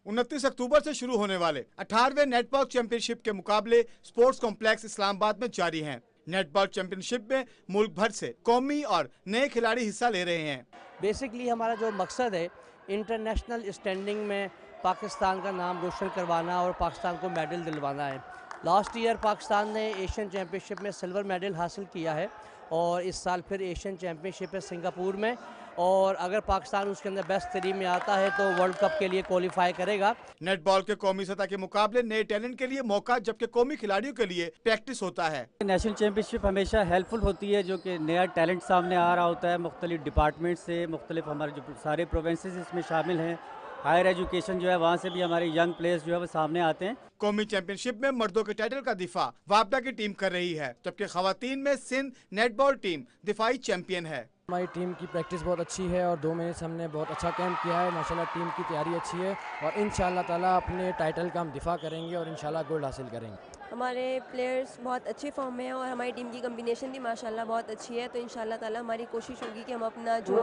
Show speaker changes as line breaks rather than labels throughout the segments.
29 अक्टूबर से शुरू होने वाले 18वें नेटबॉल चैंपियनशिप के मुकाबले स्पोर्ट्स कॉम्प्लेक्स इस्लामाबाद में जारी हैं। नेटबॉल चैंपियनशिप में मुल्क भर से कौमी और नए खिलाड़ी हिस्सा ले रहे हैं।
बेसिकली हमारा जो मकसद है इंटरनेशनल स्टैंडिंग में पाकिस्तान का नाम रोशन करवाना और पाकिस्तान को मेडल दिलवाना है। लास्ट ईयर पाकिस्तान ने एशियन चैम्पियनशिप में सिल्वर मेडल हासिल किया है और इस साल फिर एशियन चैम्पियनशिप है सिंगापुर में, और अगर पाकिस्तान उसके अंदर बेस्ट तरीन में आता है तो वर्ल्ड कप के लिए क्वालिफाई करेगा।
नेटबॉल के कौमी सतह के मुकाबले नए टैलेंट के लिए मौका, जबकि कौमी खिलाड़ियों के लिए प्रैक्टिस होता है।
नेशनल चैम्पियनशिप हमेशा हेल्पफुल होती है, जो कि नया टैलेंट सामने आ रहा होता है मुख्तलिफ डिपार्टमेंट से, मुख्तलिफ हमारे जो सारे प्रोविंसेस इसमें शामिल हैं। हायर एजुकेशन जो है वहाँ से भी हमारे यंग प्लेयर्स जो है वो सामने आते हैं।
कौमी चैंपियनशिप में मर्दों के टाइटल का दिफा वापडा की टीम कर रही है, जबकि खवातीन में सिंध नेटबॉल टीम दिफाई चैंपियन है।
हमारी टीम की प्रैक्टिस बहुत अच्छी है और 2 महीने से हमने बहुत अच्छा कैंप किया है। माशाल्लाह टीम की तैयारी अच्छी है और इंशाल्लाह ताला अपने टाइटल का हम दिफा करेंगे और इंशाल्लाह गोल्ड हासिल करेंगे।
हमारे प्लेयर्स बहुत अच्छे फॉर्म में हैं और हमारी टीम की कम्बिनेशन भी माशाल्लाह बहुत अच्छी है, तो इंशाल्लाह ताला हमारी कोशिश होगी कि हम अपना जो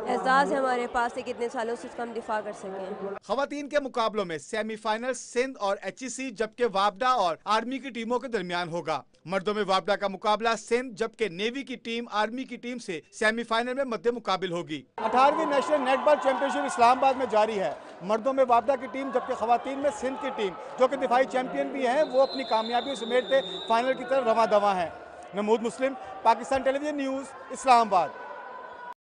एहसास है हमारे पास से कितने सालों से उसका हम दिफा कर सकें।
खवातीन के मुकाबलों में सेमीफाइनल सिंध और HEC, जबकि वापडा और आर्मी की टीमों के दरमियान होगा। मर्दों में वापडा का मुकाबला सिंध, जबकि नेवी की टीम आर्मी की टीम से सेमीफाइनल में मध्य मुकाबिल होगी। 18वीं नेशनल नेटबॉल चैंपियनशिप इस्लामाबाद में जारी है। मर्दों में वापडा की टीम, जबकि खवातीन में सिंध की टीम, जो कि दिफाई चैंपियन भी है, वो अपनी कामयाबी समेटते फाइनल की तरफ रवां दवा है। महमूद मुस्लिम, पाकिस्तान टेलीविजन न्यूज़, इस्लामाबाद।